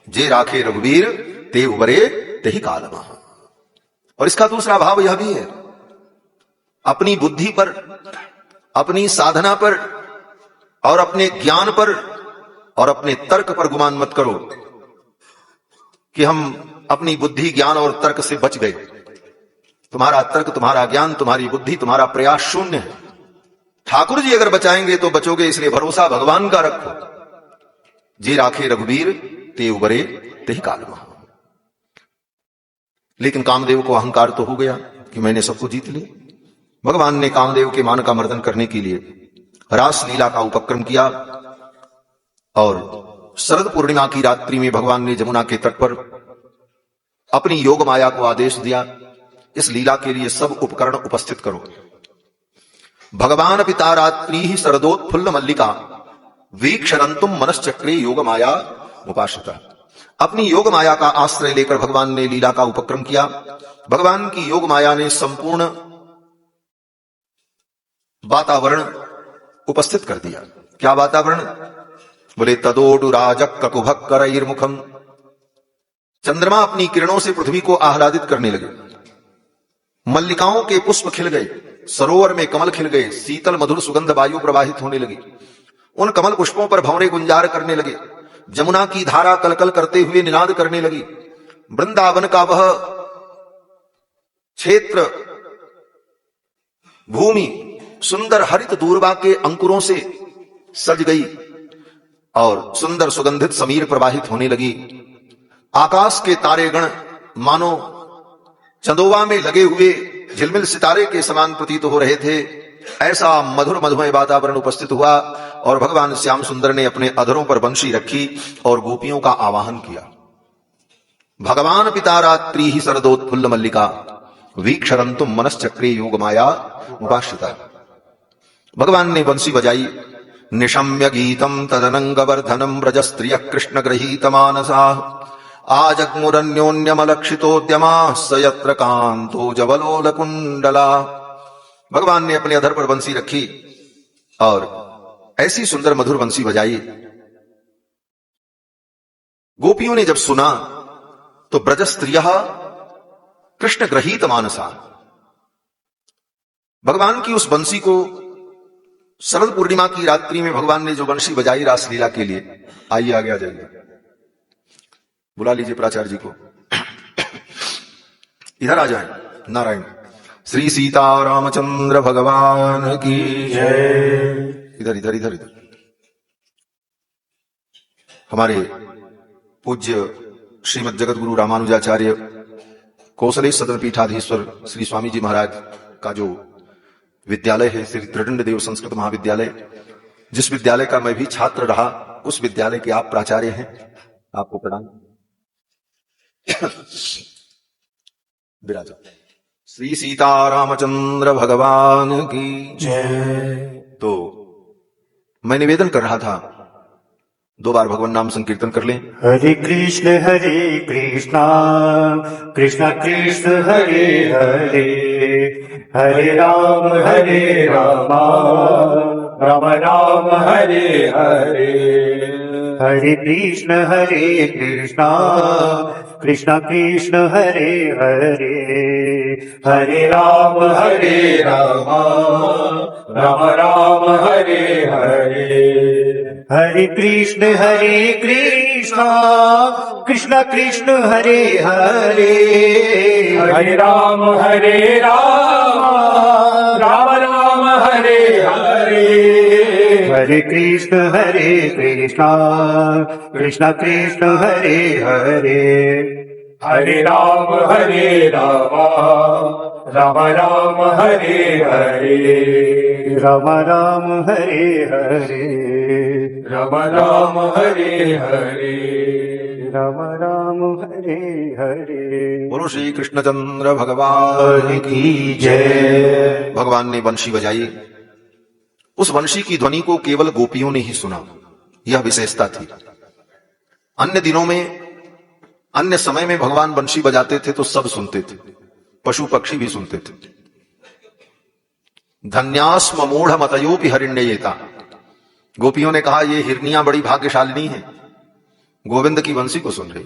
जे राखे रघुवीर ते उबरे ते ही काल। और इसका दूसरा भाव यह भी है, अपनी बुद्धि पर, अपनी साधना पर और अपने ज्ञान पर और अपने तर्क पर गुमान मत करो कि हम अपनी बुद्धि, ज्ञान और तर्क से बच गए। तुम्हारा तर्क, तुम्हारा ज्ञान, तुम्हारी बुद्धि, तुम्हारा प्रयास शून्य है। ठाकुर जी अगर बचाएंगे तो बचोगे, इसलिए भरोसा भगवान का रखो। जे राखे रघुवीर ते उबरे ते काल महा। लेकिन कामदेव को अहंकार तो हो गया कि मैंने सबको जीत लिया। भगवान ने कामदेव के मान का मर्दन करने के लिए रास लीला का उपक्रम किया और शरद पूर्णिमा की रात्रि में भगवान ने जमुना के तट पर अपनी योग माया को आदेश दिया, इस लीला के लिए सब उपकरण उपस्थित करो। भगवान पिता रात्रि ही शरदोत्फुल्ल मल्लिका वीक्षरंतुम मनश्चक्रे योग माया उपासिता। अपनी योग माया का आश्रय लेकर भगवान ने लीला का उपक्रम किया। भगवान की योग माया ने संपूर्ण वातावरण उपस्थित कर दिया। क्या वातावरण? बोले तदोडु राजक ककुभक करैर्मुखम। चंद्रमा अपनी किरणों से पृथ्वी को आह्लादित करने लगे। मल्लिकाओं के पुष्प खिल गए, सरोवर में कमल खिल गए, शीतल मधुर सुगंध वायु प्रवाहित होने लगी। उन कमल पुष्पों पर भंवरे गुंजार करने लगे। जमुना की धारा कलकल करते हुए निनाद करने लगी। वृंदावन का वह क्षेत्र भूमि सुंदर हरित दूर्वा के अंकुरों से सज गई और सुंदर सुगंधित समीर प्रवाहित होने लगी। आकाश के तारेगण मानो चंदोवा में लगे हुए झिलमिल सितारे के समान प्रतीत हो रहे थे। ऐसा मधुर मधुमय वातावरण उपस्थित हुआ और भगवान श्याम सुंदर ने अपने अधरों पर बंशी रखी और गोपियों का आवाहन किया। भगवान पिता रात्रि ही शरदोत्फुल्ल मल्लिका वीक्षरंतुम मनश्चक्रे योग माया उपासिता। भगवान ने बंसी बजाई। निशम्य गीतम तदनंग वर्धनम ब्रज स्त्रिय कृष्ण गृहीत मानसा आजग्मुरन्योन्यमलक्षितोद्यमा सयत्र कांतो जवलोल कुंडला। भगवान ने अपने अधर पर बंसी रखी और ऐसी सुंदर मधुर बंसी बजाई। गोपियों ने जब सुना तो ब्रज स्त्रिय कृष्ण गृहीत मानसा, भगवान की उस बंसी को शरद पूर्णिमा की रात्रि में भगवान ने जो बंशी बजाई रासलीला के लिए, आइए आगे आ जाइए, बुला लीजिए प्राचार्य जी को, इधर आ जाए। नारायण। श्री सीता रामचंद्र भगवान की जय। इधर इधर इधर इधर। हमारे पूज्य श्रीमद जगत गुरु रामानुजाचार्य कौशलेश सदन पीठाधीश्वर श्री स्वामी जी महाराज का जो विद्यालय है, श्री त्रिदंड देव संस्कृत महाविद्यालय, जिस विद्यालय का मैं भी छात्र रहा, उस विद्यालय के आप प्राचार्य हैं। आपको प्रणाम। विराजा। श्री सीता रामचंद्र भगवान की जय। तो मैं निवेदन कर रहा था, 2 बार भगवान नाम संकीर्तन कर लें। हरे कृष्ण कृष्ण कृष्ण हरे हरे, हरे राम राम राम हरे हरे। हरे कृष्ण कृष्ण कृष्ण हरे हरे, हरे राम राम राम हरे हरे। हरे कृष्ण कृष्ण कृष्ण हरे हरे, हरे राम राम राम हरे हरे। हरे कृष्ण कृष्ण कृष्ण हरे हरे, हरे राम राम राम हरे हरे। राम राम हरे हरे, राम राम हरे हरे। राम राम हरे हरे। बोलो श्री कृष्णचंद्र भगवान की जय। भगवान ने बंशी बजाई। उस वंशी की ध्वनि को केवल गोपियों ने ही सुना, यह विशेषता थी। अन्य दिनों में, अन्य समय में भगवान बंशी बजाते थे तो सब सुनते थे, पशु पक्षी भी सुनते थे। धन्यास्म मूढ़ मतयोपि हिरण्ययेता। गोपियों ने कहा, ये हिरनियां बड़ी भाग्यशालिनी हैं, गोविंद की बंसी को सुन रही।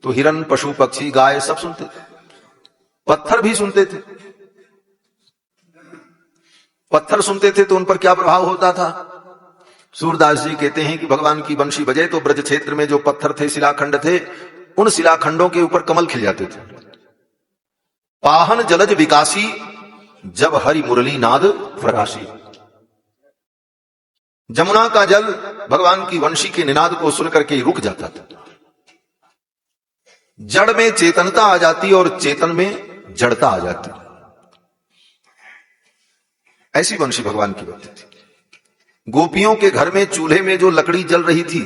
तो हिरन, पशु पक्षी, गाय सब सुनते थे, पत्थर भी सुनते थे। पत्थर सुनते थे तो उन पर क्या प्रभाव होता था? सूरदास जी कहते हैं कि भगवान की बंशी बजे तो ब्रज क्षेत्र में जो पत्थर थे, शिलाखंड थे, उन शिलाखंडों के ऊपर कमल खिल जाते थे। पाहन जलज विकासी जब हरि मुरली नाद प्रकाशी। जमुना का जल भगवान की वंशी के निनाद को सुनकर के रुक जाता था। जड़ में चेतनता आ जाती और चेतन में जड़ता आ जाती। ऐसी वंशी भगवान की बनती थी। गोपियों के घर में चूल्हे में जो लकड़ी जल रही थी,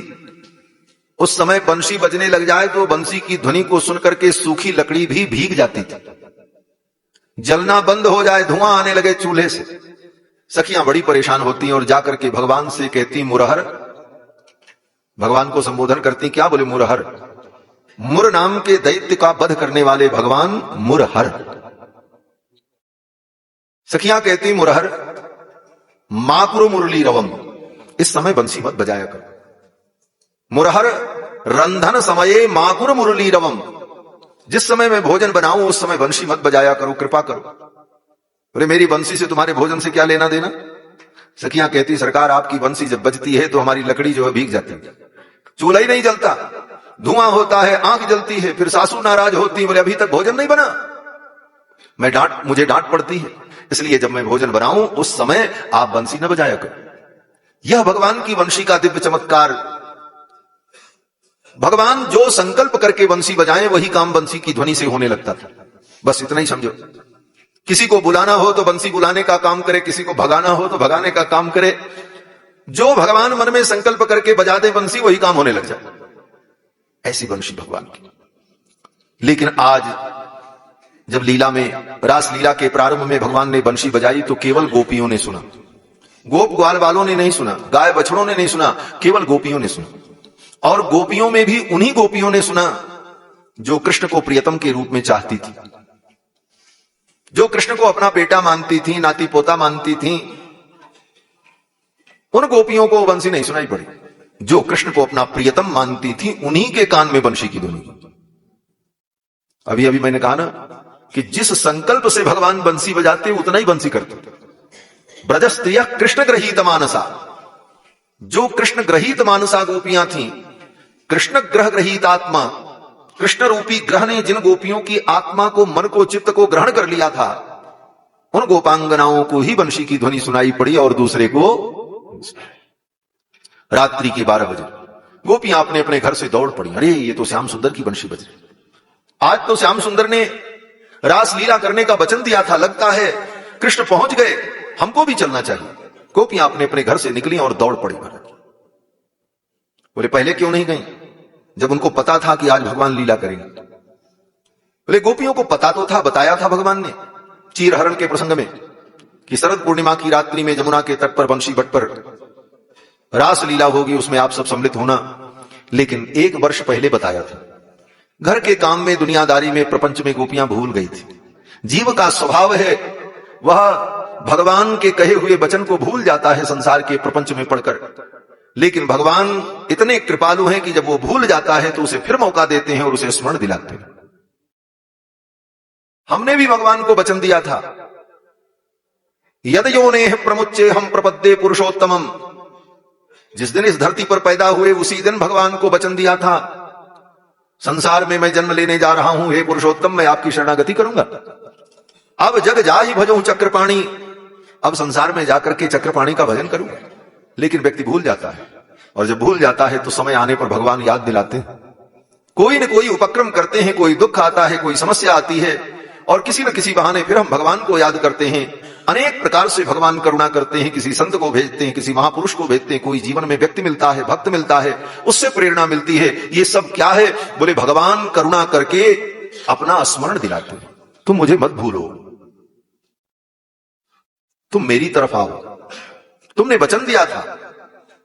उस समय बंशी बजने लग जाए तो बंशी की ध्वनि को सुनकर के सूखी लकड़ी भी भीग जाती थी। जलना बंद हो जाए, धुआं आने लगे चूल्हे से, सखियां बड़ी परेशान होती और जाकर के भगवान से कहती मुरहर, भगवान को संबोधन करती। क्या बोले? मुरहर। मुर नाम के दैत्य का वध करने वाले भगवान मुरहर। सखियां कहती मुरहर माकुरु मुरली रवम, इस समय बंसी मत बजाया करो। मुरहर रंधन समये माकुरु मुरली रवम, जिस समय मैं भोजन बनाऊं उस समय बंसी मत बजाया करो, कृपा करो। बोले मेरी बंसी से तुम्हारे भोजन से क्या लेना देना? सखियां कहती सरकार आपकी बंसी जब बजती है तो हमारी लकड़ी जो है भीग जाती है, चूल्हा ही नहीं जलता, धुआं होता है, आंख जलती है, फिर सासू नाराज होती, बोले अभी तक भोजन नहीं बना। मुझे डांट पड़ती है, इसलिए जब मैं भोजन बनाऊं उस समय आप बंसी न बजाया करो। यह भगवान की वंशी का दिव्य चमत्कार। भगवान जो संकल्प करके बंसी बजाएं वही काम बंसी की ध्वनि से होने लगता था। बस इतना ही समझो। किसी को बुलाना हो तो बंसी बुलाने का काम करे, किसी को भगाना हो तो भगाने का काम करे। जो भगवान मन में संकल्प करके बजा दे बंसी, वही काम होने लग जाए। ऐसी बंशी भगवान की। लेकिन आज जब लीला में, रास लीला के प्रारंभ में भगवान ने बंशी बजाई तो केवल गोपियों ने सुना, गोप ग्वाल वालों ने नहीं सुना, गाय बछड़ों ने नहीं सुना, केवल गोपियों ने सुना। और गोपियों में भी उन्हीं गोपियों ने सुना जो कृष्ण को प्रियतम के रूप में चाहती थी, जो कृष्ण को अपना बेटा मानती थी, नाती पोता मानती थी। उन गोपियों को बंसी नहीं सुनाई पड़ी। जो कृष्ण को अपना प्रियतम मानती थी उन्हीं के कान में बंशी की ध्वनि। अभी अभी मैंने कहा ना कि जिस संकल्प से भगवान बंसी बजाते उतना ही बंसी करते। ब्रजस्त्रिय कृष्ण ग्रहीत मानसा, जो कृष्ण ग्रहीत मानसा गोपियां थीं, कृष्ण ग्रह ग्रहीत आत्मा, कृष्ण रूपी ग्रह ने जिन गोपियों की आत्मा को, मन को, चित्त को ग्रहण कर लिया था, उन गोपांगनाओं को ही बंशी की ध्वनि सुनाई पड़ी और दूसरे को। रात्रि के 12 बजे गोपियां अपने अपने घर से दौड़ पड़ी। अरे ये तो श्याम सुंदर की बंशी बज रही। आज तो श्याम सुंदर ने रास लीला करने का वचन दिया था, लगता है कृष्ण पहुंच गए, हमको भी चलना चाहिए। गोपियां अपने अपने घर से निकली और दौड़ पड़ी। बोले पहले क्यों नहीं गई जब उनको पता था कि आज भगवान लीला करेंगे? बोले गोपियों को पता तो था, बताया था भगवान ने चीरहरण के प्रसंग में कि शरद पूर्णिमा की रात्रि में जमुना के तट पर बंशी बट पर रास लीला होगी, उसमें आप सब सम्मिलित होना। लेकिन 1 वर्ष पहले बताया था। घर के काम में, दुनियादारी में, प्रपंच में गोपियां भूल गई थी। जीव का स्वभाव है वह भगवान के कहे हुए वचन को भूल जाता है संसार के प्रपंच में पढ़कर। लेकिन भगवान इतने कृपालु हैं कि जब वो भूल जाता है तो उसे फिर मौका देते हैं और उसे स्मरण दिलाते हैं। हमने भी भगवान को वचन दिया था, यद योनेह प्रमुच्चे हम प्रपद्ये पुरुषोत्तमम। जिस दिन इस धरती पर पैदा हुए उसी दिन भगवान को वचन दिया था, संसार में मैं जन्म लेने जा रहा हूं, हे पुरुषोत्तम मैं आपकी शरणागति करूंगा। अब जग जाहि भजो चक्रपाणी, अब संसार में जाकर के चक्रपाणी का भजन करूंगा। लेकिन व्यक्ति भूल जाता है, और जब भूल जाता है तो समय आने पर भगवान याद दिलाते हैं। कोई न कोई उपक्रम करते हैं, कोई दुख आता है, कोई समस्या आती है, और किसी न किसी बहाने फिर हम भगवान को याद करते हैं। अनेक प्रकार से भगवान करुणा करते हैं, किसी संत को भेजते हैं, किसी महापुरुष को भेजते हैं, कोई जीवन में व्यक्ति मिलता है, भक्त मिलता है, उससे प्रेरणा मिलती है। ये सब क्या है? बोले भगवान करुणा करके अपना स्मरण दिलाते हैं। तुम मुझे मत भूलो, तुम मेरी तरफ आओ, तुमने वचन दिया था,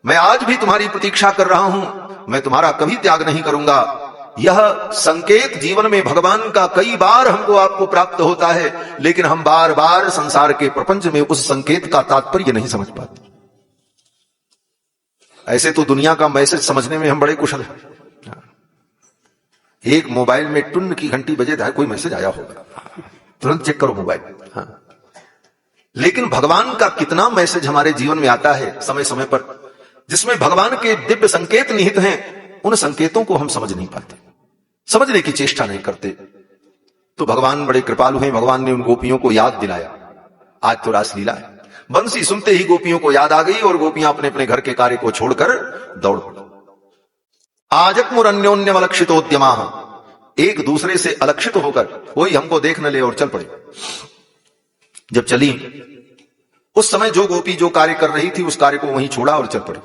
मैं आज भी तुम्हारी प्रतीक्षा कर रहा हूं, मैं तुम्हारा कभी त्याग नहीं करूंगा। यह संकेत जीवन में भगवान का कई बार हमको आपको प्राप्त होता है, लेकिन हम बार बार संसार के प्रपंच में उस संकेत का तात्पर्य नहीं समझ पाते। ऐसे तो दुनिया का मैसेज समझने में हम बड़े कुशल हैं। एक मोबाइल में टुन की घंटी बजे कोई मैसेज आया होगा, तुरंत चेक करो मोबाइल। हाँ। लेकिन भगवान का कितना मैसेज हमारे जीवन में आता है समय समय पर, जिसमें भगवान के दिव्य संकेत निहित हैं, उन संकेतों को हम समझ नहीं पाते, समझने की चेष्टा नहीं करते। तो भगवान बड़े कृपालु हैं, भगवान ने उन गोपियों को याद दिलाया। आज तो रासलीला है, बंसी सुनते ही गोपियों को याद आ गई और गोपियां अपने अपने घर के कार्य को छोड़कर दौड़ पड़ी। आजकमुरन्योन्यम अलक्षितोद्यमा, एक दूसरे से अलक्षित होकर कोई हमको देख न ले और चल पड़े। जब चली उस समय जो गोपी जो कार्य कर रही थी उस कार्य को वहीं छोड़ा और चल पड़ी।